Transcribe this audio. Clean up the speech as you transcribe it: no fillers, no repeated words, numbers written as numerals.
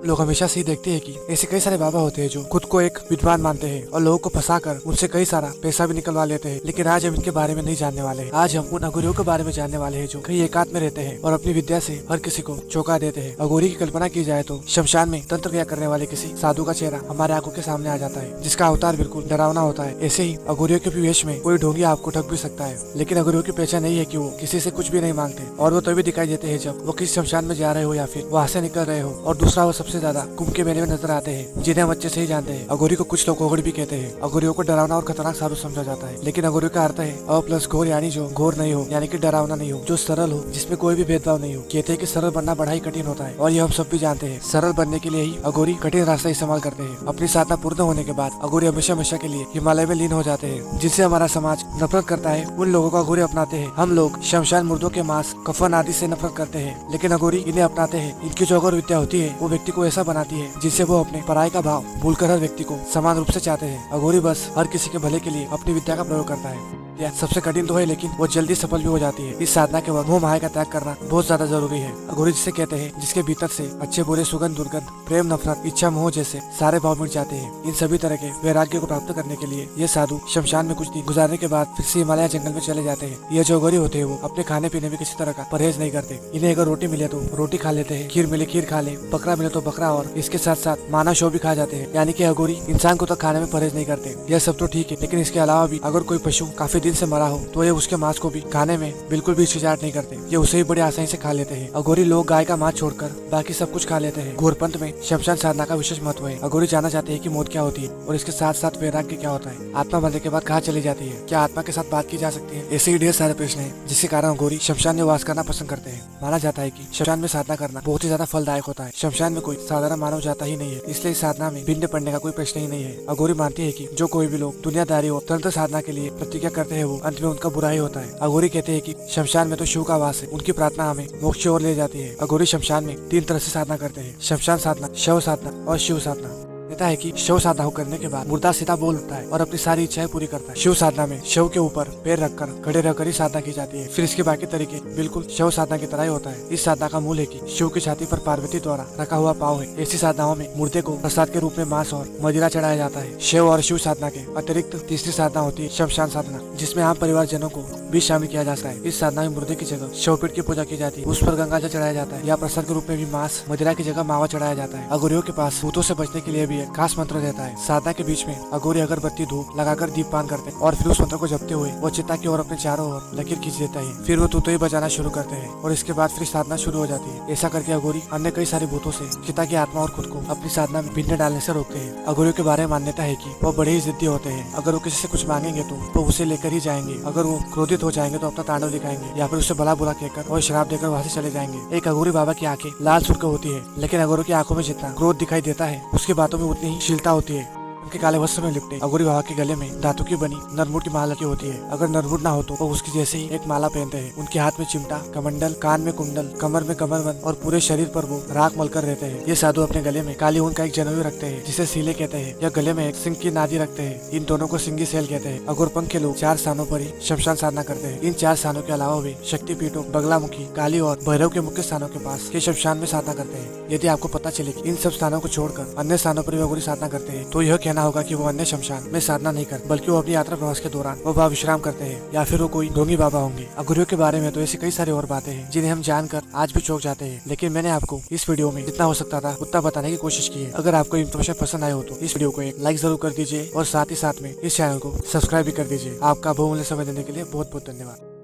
लोग हमेशा से ही देखते हैं कि ऐसे कई सारे बाबा होते हैं जो खुद को एक विद्वान मानते हैं और लोगों को फंसाकर उनसे कई सारा पैसा भी निकलवा लेते हैं। लेकिन आज हम इनके बारे में नहीं जानने वाले हैं। आज हम उन अघोरियों के बारे में जानने वाले हैं जो कई एकांत में रहते हैं और अपनी विद्या से हर किसी को चौंका देते हैं। अघोरी की कल्पना की जाए तो शमशान में तंत्र क्रिया करने वाले किसी साधु का चेहरा हमारे आंखों के सामने आ जाता है, जिसका अवतार बिल्कुल डरावना होता है। ऐसे ही अघोरियों के वेश में कोई ढोंगी आपको ठग भी सकता है, लेकिन अघोरियों की पहचान नहीं है कि वो किसी से कुछ भी नहीं मांगते और वो तभी दिखाई देते हैं जब वो किसी शमशान में जा रहे हो या फिर वहाँ से निकल रहे हो। और दूसरा, वो सबसे ज्यादा कुंभ के मेले में नजर आते हैं, जिन्हें हम अच्छे से ही जानते हैं। अघोरी को कुछ लोग ओगड़ी भी कहते हैं। अघोरियों को डरावना और खतरनाक साधु समझा जाता है, लेकिन अघोरी का अर्थ है अ प्लस घोर, यानी जो घोर नहीं हो, यानी कि डरावना नहीं हो, जो सरल हो, जिसमें कोई भी भेदभाव नहीं हो। कहते हैं कि सरल बनना बड़ा ही कठिन होता है और ये हम सब भी जानते हैं। सरल बनने के लिए ही अघोरी कठिन रास्ता इस्तेमाल करते हैं। अपनी साधना पूर्ण होने के बाद अघोरी हमेशा हमेशा के लिए हिमालय में लीन हो जाते हैं, जिनसे हमारा समाज नफरत करता है। उन लोगों को अघोरी अपनाते हैं। हम लोग शमशान मुर्दों के मांस, कफन आदि से नफरत करते हैं, लेकिन अघोरी इन्हें अपनाते हैं। इनकी जो अघोर विद्या होती है वो व्यक्ति को ऐसा बनाती है जिससे वो अपने पराई का भाव भूलकर हर व्यक्ति को समान रूप से चाहते हैं। अघोरी बस हर किसी के भले के लिए अपनी विद्या का प्रयोग करता है। यह सबसे कठिन तो है, लेकिन वो जल्दी सफल भी हो जाती है। इस साधना के वक्त मोह माया का त्याग करना बहुत ज्यादा जरूरी है। अघोरी जिसे कहते हैं, जिसके भीतर से अच्छे बुरे, सुगंध, दुर्गंध, प्रेम, नफरत, इच्छा, मोह जैसे सारे भाव मिट जाते हैं। इन सभी तरह के वैराग्य को प्राप्त करने के लिए ये साधु शमशान में कुछ दिन गुजारने के बाद फिर से हिमालय जंगल में चले जाते हैं। ये जो अघोरी होते हैं वो अपने खाने पीने में किसी तरह का परहेज नहीं करते। इन्हें अगर रोटी मिले तो रोटी खा लेते हैं, खीर मिले खीर खा ले, बकरा मिले तो बकरा, और इसके साथ साथ मानव शव भी खा जाते हैं। यानी कि अघोरी इंसान को तो खाने में परहेज नहीं करते। यह सब तो ठीक है, लेकिन इसके अलावा भी अगर कोई पशु काफी दिन से मरा हो तो ये उसके मांस को भी खाने में बिल्कुल भी हिचकिचाहट नहीं करते। ये उसे भी बड़ी आसानी से खा लेते हैं। अघोरी लोग गाय का मांस छोड़कर बाकी सब कुछ खा लेते हैं। घोरपंथ में शमशान साधना का विशेष महत्व है। अघोरी जानना चाहते हैं कि मौत क्या होती है और इसके साथ साथ वैराग्य क्या होता है। आत्मा मरने के बाद कहाँ चली जाती है? क्या आत्मा के साथ बात की जा सकती है? ऐसे ही ढेर सारे प्रश्न हैं, जिसके कारण अघोरी शमशान में वास करना पसंद करते हैं। माना जाता है कि शमशान में साधना करना बहुत ही ज्यादा फलदायक होता है। शमशान में कोई साधारण मानव जाता ही नहीं है, इसलिए इस साधना में भिन्न पड़ने का कोई प्रश्न ही नहीं है। अघोरी मानती है कि जो कोई भी लोग दुनियादारी और तंत्र साधना के लिए प्रतिज्ञा करते हैं वो अंत में उनका बुरा ही होता है। अघोरी कहते हैं कि शमशान में तो शिव का वास है, उनकी प्रार्थना हमें मोक्ष की ओर ले जाती है। अघोरी शमशान में 3 तरह से साधना करते हैं: शमशान साधना, शव साधना और शिव साधना। कहता है कि शव साधना करने के बाद मुर्दा सीधा बोल उठता है और अपनी सारी इच्छाएं पूरी करता है। शिव साधना में शव के ऊपर पैर रखकर खड़े रहकर ही साधना की जाती है। फिर इसके बाकी तरीके बिल्कुल शव साधना की तरह ही होता है। इस साधना का मूल है कि शिव की छाती पर पार्वती द्वारा रखा हुआ पाव है। ऐसी साधनाओं में मुर्दे को प्रसाद के रूप में मांस और मदिरा चढ़ाया जाता है। शिव और शिव साधना के अतिरिक्त तीसरी साधना होती है शमशान साधना, जिसमें आम परिवार जनों को भी शामिल किया जा सकता है। इस साधना में मुर्दे की जगह शवपीठ की पूजा की जाती है, उस पर गंगा जल चढ़ाया जाता है या प्रसाद के रूप में भी मांस, मदिरा की जगह मावा चढ़ाया जाता है। अघोरियों के पास भूतों से बचने के लिए भी एक खास मंत्र रहता है। साधना के बीच में अघोरी अगरबत्ती धूप लगाकर दीप पान करते हैं और फिर उस मंत्र को जपते हुए वो चिता की ओर अपने चारों ओर लकीर खींच देता है। फिर वो तूतोई बजाना शुरू करते हैं और इसके बाद फिर साधना शुरू हो जाती है। ऐसा करके अघोरी अन्य कई सारे भूतों से चिता की आत्मा और खुद को अपनी साधना में भिन्न डालने से रोकते हैं। अघोरियों के बारे में मान्यता है कि वो बड़े ही जिद्दी होते हैं। अगर वो किसी से कुछ मांगेंगे तो वो उसे लेकर ही जाएंगे। अगर वो क्रोधित हो जाएंगे तो अपना तांडव दिखाएंगे या फिर उसे भला बुरा कहकर और श्राप देकर वहाँ से चले जाएंगे। एक अघोरी बाबा की आंखें लाल सुर्ख होती है, लेकिन अघोरों की आंखों में जितना क्रोध दिखाई देता है उसकी बातों में उतनी ही शीलता होती है। उनके काले वस्त्र में लिपटे अघोरी बाबा के गले में धातु की बनी नरमुट की माला की होती है। अगर नरमुट ना हो तो वो उसकी जैसे ही एक माला पहनते हैं। उनके हाथ में चिमटा, कमंडल, कान में कुंडल, कमर में कमरबंद और पूरे शरीर पर वो राख मलकर रहते हैं। ये साधु अपने गले में काली ऊन का एक जनेऊ रखते हैं, जिसे सीले कहते हैं। यह गले में एक सिंह की नादी रखते हैं। इन दोनों को सिंगी सेल कहते हैं। अघोरपंथ के लोग 4 स्थानों पर ही शमशान साधना करते हैं। इन 4 स्थानों के अलावा वे शक्तिपीठों, बगलामुखी, काली और भैरव के मुख्य स्थानों के पास के शमशान में साधना करते हैं। यदि आपको पता चले कि इन सब स्थानों को छोड़कर अन्य स्थानों पर भी अघोरी साधना करते हैं तो यह कहना होगा कि वो अन्य शमशान में साधना नहीं करते, बल्कि वो अपनी यात्रा प्रवास के दौरान वो वहाँ विश्राम करते हैं या फिर वो कोई ढोंगी बाबा होंगे। अघोरियों के बारे में तो ऐसी कई सारी और बातें हैं जिन्हें हम जानकर आज भी चौंक जाते हैं, लेकिन मैंने आपको इस वीडियो में जितना हो सकता था उतना बताने की कोशिश की है। अगर आपको इन्फॉर्मेशन पसंद आए हो तो इस वीडियो को एक लाइक जरूर कर दीजिए और साथ ही साथ में इस चैनल को सब्सक्राइब भी कर दीजिए। आपका बहुमूल्य समय देने के लिए बहुत बहुत धन्यवाद।